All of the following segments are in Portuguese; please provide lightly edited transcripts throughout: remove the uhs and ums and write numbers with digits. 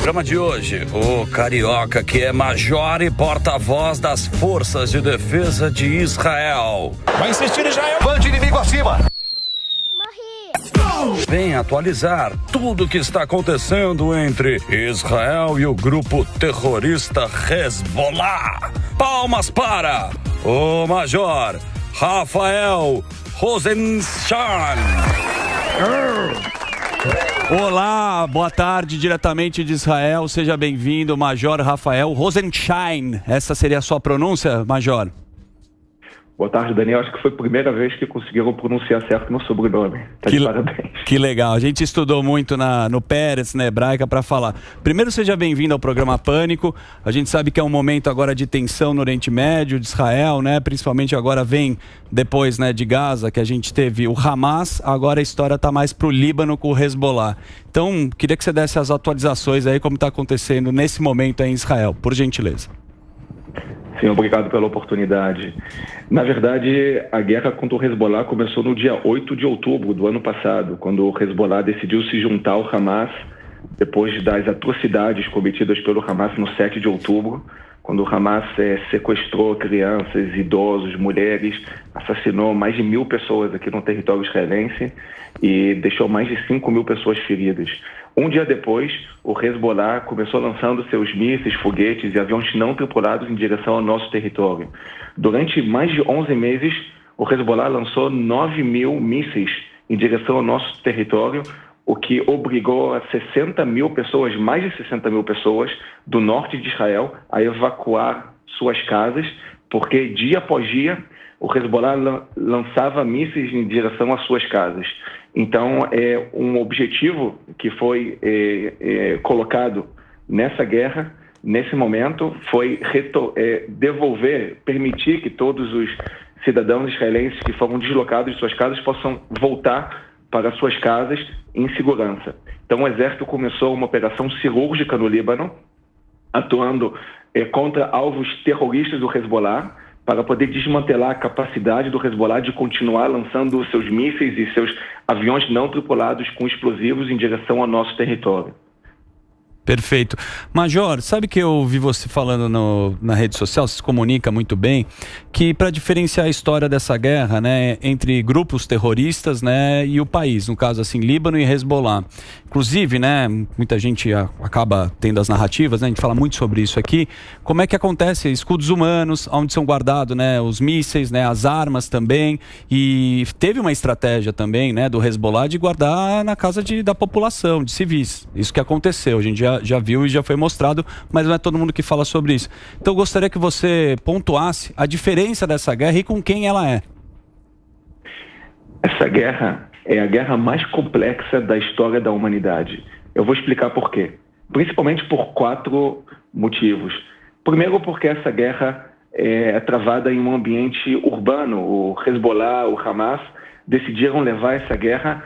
programa de hoje, o carioca que é major e porta-voz das Forças de Defesa de Israel. Vai insistir Israel. Bande inimigo acima. Vem atualizar tudo o que está acontecendo entre Israel e o grupo terrorista Hezbollah. Palmas para o major Rafael Rosenstein. Olá, boa tarde, diretamente de Israel. Seja bem-vindo, Major Rafael Rosenstein. Essa seria a sua pronúncia, Major? Boa tarde, Daniel. Acho que foi a primeira vez que conseguiram pronunciar certo meu sobrenome. Tá de parabéns. Que legal. A gente estudou muito no Pérez, na hebraica, para falar. Primeiro, seja bem-vindo ao programa Pânico. A gente sabe que é um momento agora de tensão no Oriente Médio, de Israel, né? Principalmente agora vem depois, né, de Gaza, que a gente teve o Hamas. Agora a história está mais para o Líbano com o Hezbollah. Então, queria que você desse as atualizações aí, como está acontecendo nesse momento aí em Israel, por gentileza. Sim, obrigado pela oportunidade. Na verdade, a guerra contra o Hezbollah começou no dia 8 de outubro do ano passado, quando o Hezbollah decidiu se juntar ao Hamas, depois das atrocidades cometidas pelo Hamas no 7 de outubro, quando o Hamas sequestrou crianças, idosos, mulheres, assassinou mais de 1.000 pessoas aqui no território israelense e deixou mais de 5.000 pessoas feridas. Um dia depois, o Hezbollah começou lançando seus mísseis, foguetes e aviões não tripulados em direção ao nosso território. Durante mais de 11 meses, o Hezbollah lançou 9.000 mísseis em direção ao nosso território, o que obrigou a 60.000 pessoas, mais de 60.000 pessoas do norte de Israel a evacuar suas casas, porque dia após dia o Hezbollah lançava mísseis em direção às suas casas. Então, um objetivo que foi colocado nessa guerra, nesse momento, foi permitir que todos os cidadãos israelenses que foram deslocados de suas casas possam voltar para suas casas em segurança. Então, o exército começou uma operação cirúrgica no Líbano, atuando contra alvos terroristas do Hezbollah, para poder desmantelar a capacidade do Hezbollah de continuar lançando seus mísseis e seus aviões não tripulados com explosivos em direção ao nosso território. Perfeito. Major, sabe que eu ouvi você falando na rede social, você se comunica muito bem, que para diferenciar a história dessa guerra, né, entre grupos terroristas, né, e o país, no caso assim, Líbano e Hezbollah. Inclusive, né, muita gente acaba tendo as narrativas, né, a gente fala muito sobre isso aqui, como é que acontece escudos humanos, onde são guardados, né, os mísseis, né, as armas também, e teve uma estratégia também, né, do Hezbollah de guardar na casa da população, de civis. Isso que aconteceu, a gente já viu e já foi mostrado, mas não é todo mundo que fala sobre isso. Então eu gostaria que você pontuasse a diferença dessa guerra e com quem ela é. Essa guerra é a guerra mais complexa da história da humanidade. Eu vou explicar por quê. Principalmente por 4 motivos. Primeiro, porque essa guerra é travada em um ambiente urbano. O Hezbollah, o Hamas, decidiram levar essa guerra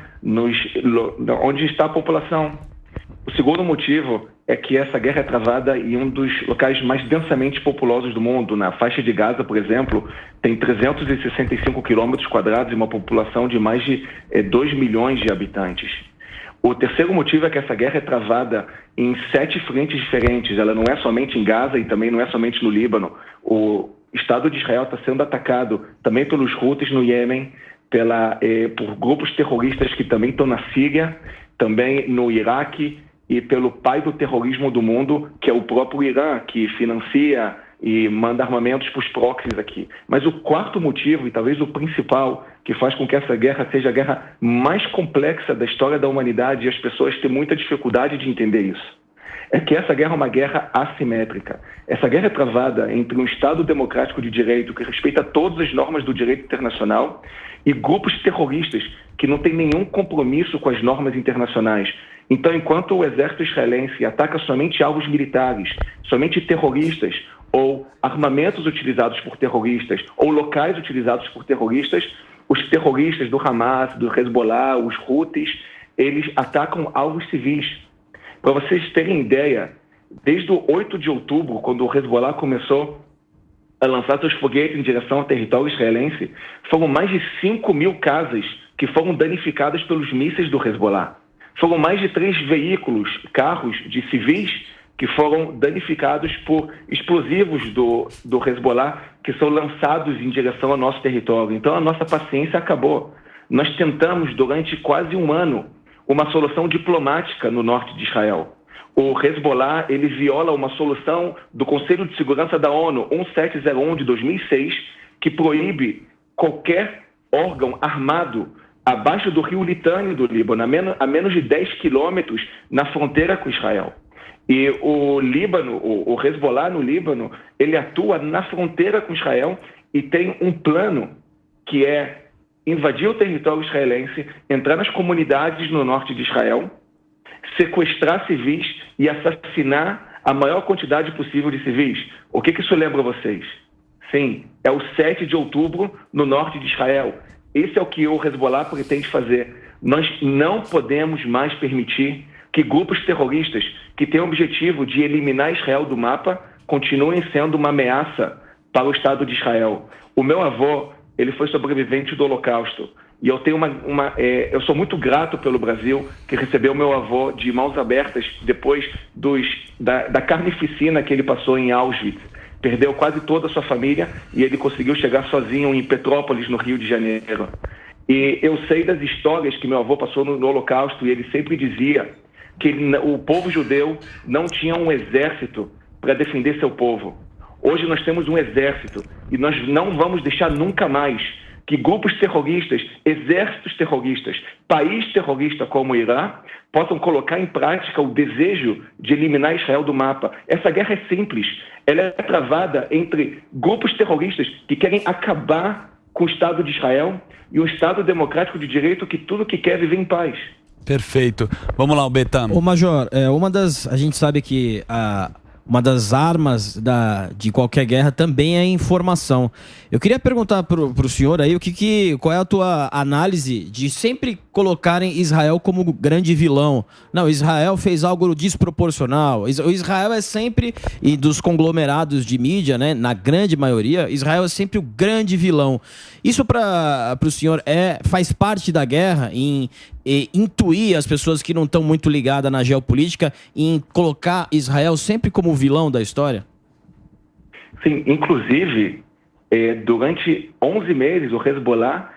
onde está a população. O segundo motivo é que essa guerra é travada em um dos locais mais densamente populosos do mundo. Na faixa de Gaza, por exemplo, tem 365 quilômetros quadrados e uma população de mais de 2 milhões de habitantes. O terceiro motivo é que essa guerra é travada em 7 frentes diferentes. Ela não é somente em Gaza e também não é somente no Líbano. O Estado de Israel está sendo atacado também pelos Houthis no Iêmen, por grupos terroristas que também estão na Síria, também no Iraque, e pelo pai do terrorismo do mundo, que é o próprio Irã, que financia e manda armamentos para os proxies aqui. Mas o quarto motivo, e talvez o principal, que faz com que essa guerra seja a guerra mais complexa da história da humanidade, e as pessoas têm muita dificuldade de entender isso, é que essa guerra é uma guerra assimétrica. Essa guerra é travada entre um Estado democrático de direito, que respeita todas as normas do direito internacional, e grupos terroristas que não têm nenhum compromisso com as normas internacionais. Então, enquanto o exército israelense ataca somente alvos militares, somente terroristas, ou armamentos utilizados por terroristas, ou locais utilizados por terroristas, os terroristas do Hamas, do Hezbollah, os Houthis, eles atacam alvos civis. Para vocês terem ideia, desde o 8 de outubro, quando o Hezbollah começou a lançar seus foguetes em direção ao território israelense, foram mais de 5.000 casas que foram danificadas pelos mísseis do Hezbollah. Foram mais de 3 veículos, carros de civis, que foram danificados por explosivos do Hezbollah, que são lançados em direção ao nosso território. Então, a nossa paciência acabou. Nós tentamos, durante quase um ano, uma solução diplomática no norte de Israel. O Hezbollah, ele viola uma solução do Conselho de Segurança da ONU, 1701 de 2006, que proíbe qualquer órgão armado abaixo do rio Litani do Líbano, a menos de 10 quilômetros na fronteira com Israel. E o Líbano, o Hezbollah no Líbano, ele atua na fronteira com Israel e tem um plano que é invadir o território israelense, entrar nas comunidades no norte de Israel, sequestrar civis e assassinar a maior quantidade possível de civis. O que isso lembra vocês? Sim, é o 7 de outubro no norte de Israel. Esse é o que o Hezbollah pretende fazer. Nós não podemos mais permitir que grupos terroristas que têm o objetivo de eliminar Israel do mapa continuem sendo uma ameaça para o Estado de Israel. O meu avô, ele foi sobrevivente do Holocausto. E eu tenho eu sou muito grato pelo Brasil, que recebeu meu avô de mãos abertas depois da carnificina que ele passou em Auschwitz. Perdeu quase toda a sua família e ele conseguiu chegar sozinho em Petrópolis, no Rio de Janeiro. E eu sei das histórias que meu avô passou no Holocausto, e ele sempre dizia que o povo judeu não tinha um exército para defender seu povo. Hoje nós temos um exército e nós não vamos deixar nunca mais que grupos terroristas, exércitos terroristas, país terrorista como o Irã, possam colocar em prática o desejo de eliminar Israel do mapa. Essa guerra é simples. Ela é travada entre grupos terroristas que querem acabar com o Estado de Israel e um Estado democrático de direito que tudo que quer é viver em paz. Perfeito. Vamos lá, Betão. Ô Major, a gente sabe que uma das armas de qualquer guerra também é a informação. Eu queria perguntar pro senhor aí qual é a tua análise de sempre colocarem Israel como grande vilão. Não, Israel fez algo desproporcional. O Israel é sempre, e dos conglomerados de mídia, né, na grande maioria, Israel é sempre o grande vilão. Isso para o senhor faz parte da guerra, em intuir as pessoas que não estão muito ligadas na geopolítica, em colocar Israel sempre como o vilão da história? Sim, inclusive, durante 11 meses, o Hezbollah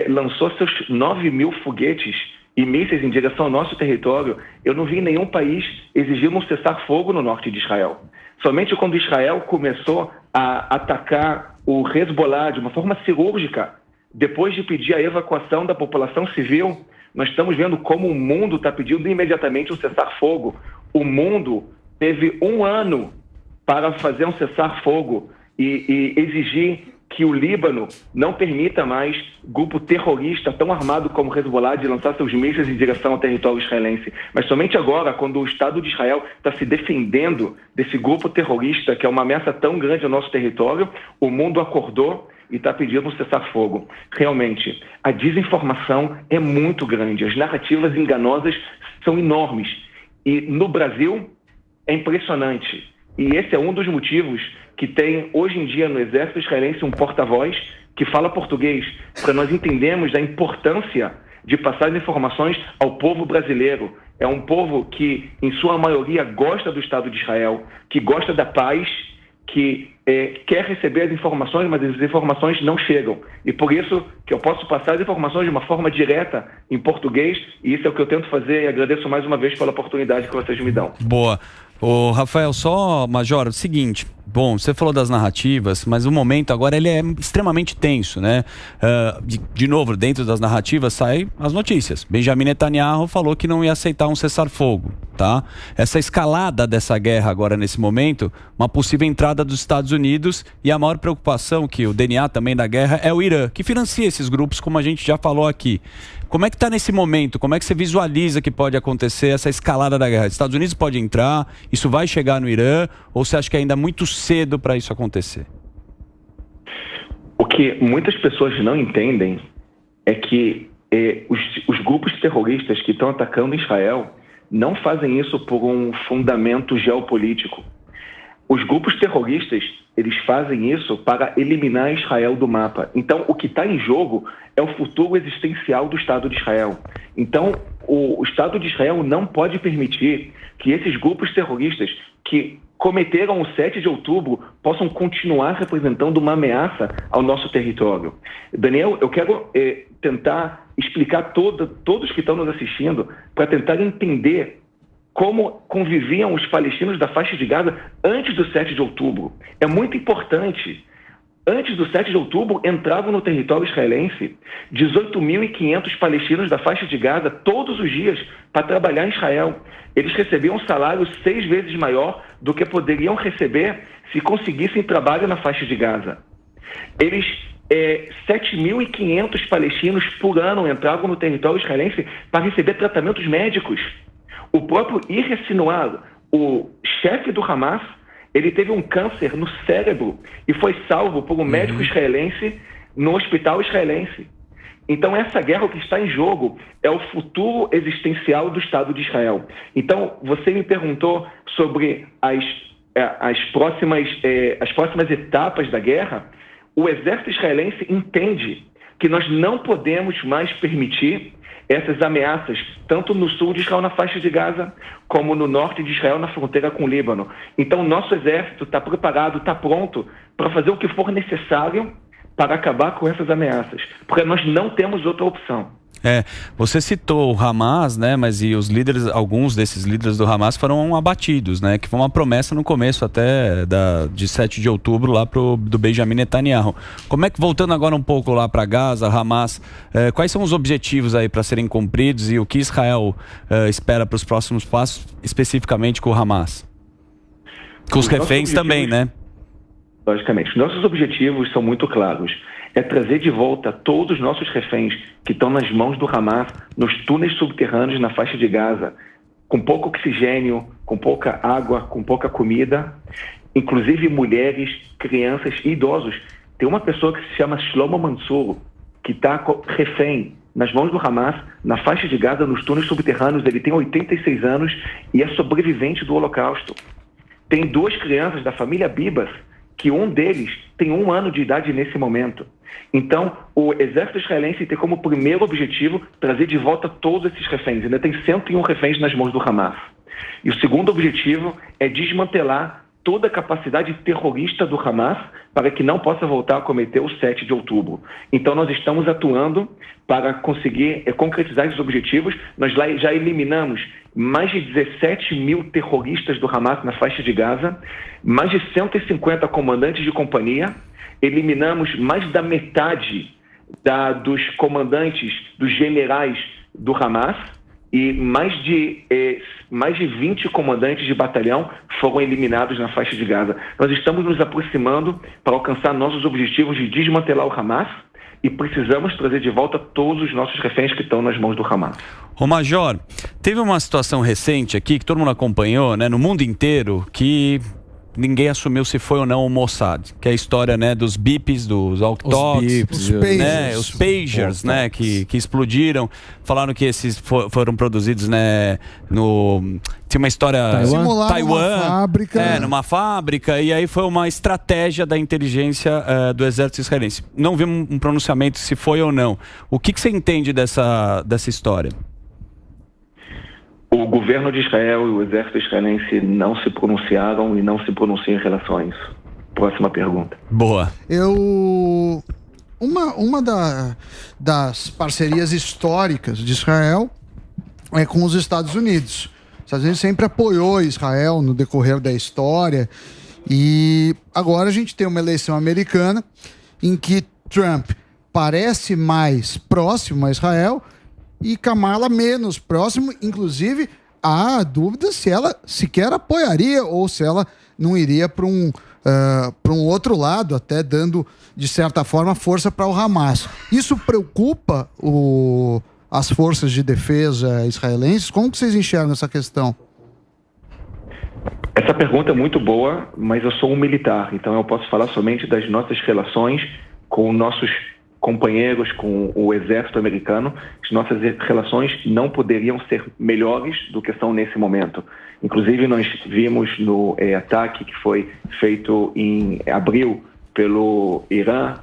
lançou seus 9.000 foguetes e mísseis em direção ao nosso território. Eu não vi nenhum país exigindo um cessar-fogo no norte de Israel. Somente quando Israel começou a atacar o Hezbollah de uma forma cirúrgica, depois de pedir a evacuação da população civil, nós estamos vendo como o mundo está pedindo imediatamente um cessar-fogo. O mundo teve 1 ano para fazer um cessar-fogo e exigir que o Líbano não permita mais grupo terrorista tão armado como o Hezbollah de lançar seus mísseis em direção ao território israelense. Mas somente agora, quando o Estado de Israel está se defendendo desse grupo terrorista, que é uma ameaça tão grande ao nosso território, o mundo acordou e está pedindo um cessar-fogo. Realmente, a desinformação é muito grande, as narrativas enganosas são enormes. E no Brasil, é impressionante. E esse é um dos motivos que tem, hoje em dia, no exército israelense, um porta-voz que fala português, para nós entendermos a importância de passar as informações ao povo brasileiro. É um povo que, em sua maioria, gosta do Estado de Israel, que gosta da paz, que quer receber as informações, mas as informações não chegam. E por isso que eu posso passar as informações de uma forma direta em português, e isso é o que eu tento fazer, e agradeço mais uma vez pela oportunidade que vocês me dão. Boa. Ô, Rafael, Major, o seguinte, bom, você falou das narrativas, mas o momento agora ele é extremamente tenso, né? De novo, dentro das narrativas saem as notícias. Benjamin Netanyahu falou que não ia aceitar um cessar-fogo, tá? Essa escalada dessa guerra agora nesse momento, uma possível entrada dos Estados Unidos, e a maior preocupação, que o DNA também da guerra, é o Irã, que financia esses grupos, como a gente já falou aqui. Como é que está nesse momento? Como é que você visualiza que pode acontecer essa escalada da guerra? Os Estados Unidos pode entrar? Isso vai chegar no Irã? Ou você acha que é ainda muito cedo para isso acontecer? O que muitas pessoas não entendem é que os grupos terroristas que estão atacando Israel não fazem isso por um fundamento geopolítico. Os grupos terroristas, eles fazem isso para eliminar Israel do mapa. Então, o que está em jogo é o futuro existencial do Estado de Israel. Então, o Estado de Israel não pode permitir que esses grupos terroristas que cometeram o 7 de outubro possam continuar representando uma ameaça ao nosso território. Daniel, eu quero tentar explicar todos que estão nos assistindo para tentar entender como conviviam os palestinos da faixa de Gaza antes do 7 de outubro. É muito importante. Antes do 7 de outubro, entravam no território israelense 18.500 palestinos da faixa de Gaza todos os dias para trabalhar em Israel. Eles recebiam um salário 6 vezes maior do que poderiam receber se conseguissem trabalho na faixa de Gaza. 7.500 palestinos por ano entravam no território israelense para receber tratamentos médicos. O próprio Yahya Sinwar, o chefe do Hamas, ele teve um câncer no cérebro e foi salvo por um médico israelense no hospital israelense. Então, essa guerra, o que está em jogo é o futuro existencial do Estado de Israel. Então, você me perguntou sobre as próximas etapas da guerra. O exército israelense entende que nós não podemos mais permitir essas ameaças, tanto no sul de Israel, na faixa de Gaza, como no norte de Israel, na fronteira com o Líbano. Então, o nosso exército está preparado, está pronto para fazer o que for necessário para acabar com essas ameaças, porque nós não temos outra opção. Você citou o Hamas, né? Mas e os líderes, alguns desses líderes do Hamas foram abatidos, né? Que foi uma promessa no começo até de 7 de outubro lá do Benjamin Netanyahu. Como é que, voltando agora um pouco lá para Gaza, Hamas, quais são os objetivos aí para serem cumpridos e o que Israel espera para os próximos passos, especificamente com o Hamas? Com os reféns também, né? Logicamente. Nossos objetivos são muito claros. É trazer de volta todos os nossos reféns que estão nas mãos do Hamas, nos túneis subterrâneos na faixa de Gaza, com pouco oxigênio, com pouca água, com pouca comida, inclusive mulheres, crianças e idosos. Tem uma pessoa que se chama Shlomo Mansur, que está refém nas mãos do Hamas, na faixa de Gaza, nos túneis subterrâneos. Ele tem 86 anos e é sobrevivente do Holocausto. Tem 2 crianças da família Bibas, que um deles tem 1 ano de idade nesse momento. Então, o exército israelense tem como primeiro objetivo trazer de volta todos esses reféns. Ainda tem 101 reféns nas mãos do Hamas. E o segundo objetivo é desmantelar toda a capacidade terrorista do Hamas para que não possa voltar a cometer o 7 de outubro. Então, nós estamos atuando para conseguir concretizar esses objetivos. Nós já eliminamos mais de 17 mil terroristas do Hamas na faixa de Gaza, mais de 150 comandantes de companhia, eliminamos mais da metade dos comandantes, dos generais do Hamas, e mais de 20 comandantes de batalhão foram eliminados na faixa de Gaza. Nós estamos nos aproximando para alcançar nossos objetivos de desmantelar o Hamas e precisamos trazer de volta todos os nossos reféns que estão nas mãos do Hamas. Ô Major, teve uma situação recente aqui que todo mundo acompanhou, né, no mundo inteiro, que ninguém assumiu se foi ou não o Mossad, que é a história, né, dos bips, dos walkie-talkies, os pagers, né, que explodiram. Falaram que esses foram produzidos, né, tinha uma história Taiwan, numa fábrica, e aí foi uma estratégia da inteligência do exército israelense. Não vi um pronunciamento se foi ou não. O que você entende dessa história? O governo de Israel e o exército israelense não se pronunciaram e não se pronunciam em relação a isso. Próxima pergunta. Boa. Uma das parcerias históricas de Israel é com os Estados Unidos. Os Estados Unidos sempre apoiou Israel no decorrer da história, e agora a gente tem uma eleição americana em que Trump parece mais próximo a Israel e Kamala menos próximo. Inclusive, há dúvida se ela sequer apoiaria ou se ela não iria para um outro lado, até dando, de certa forma, força para o Hamas. Isso preocupa as forças de defesa israelenses? Como que vocês enxergam essa questão? Essa pergunta é muito boa, mas eu sou um militar, então eu posso falar somente das nossas relações com companheiros, com o exército americano, as nossas relações não poderiam ser melhores do que são nesse momento. Inclusive, nós vimos no ataque que foi feito em abril pelo Irã,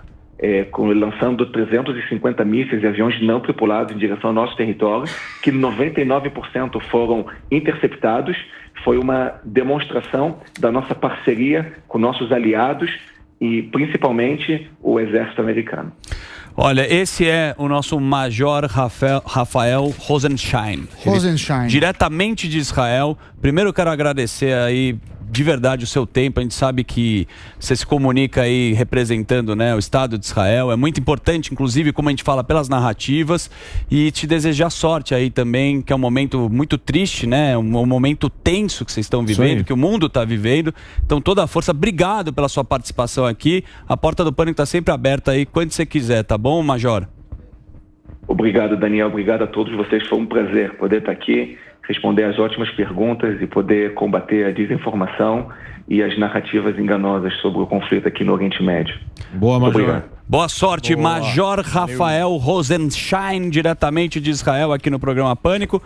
lançando 350 mísseis e aviões não tripulados em direção ao nosso território, que 99% foram interceptados. Foi uma demonstração da nossa parceria com nossos aliados e principalmente o exército americano. Olha, esse é o nosso Major Rafael Rosenschein. Diretamente de Israel. Primeiro eu quero agradecer aí de verdade o seu tempo. A gente sabe que você se comunica aí representando, né, o Estado de Israel. É muito importante, inclusive, como a gente fala, pelas narrativas. E te desejar sorte aí também, que é um momento muito triste, né? Um momento tenso que vocês estão vivendo, que o mundo está vivendo. Então, toda a força. Obrigado pela sua participação aqui. A porta do Pânico está sempre aberta aí, quando você quiser, tá bom, Major? Obrigado, Daniel. Obrigado a todos vocês. Foi um prazer poder estar aqui, responder às ótimas perguntas e poder combater a desinformação e as narrativas enganosas sobre o conflito aqui no Oriente Médio. Boa, Major. Obrigado. Boa sorte, Major Rafael Rosenschein, diretamente de Israel, aqui no programa Pânico.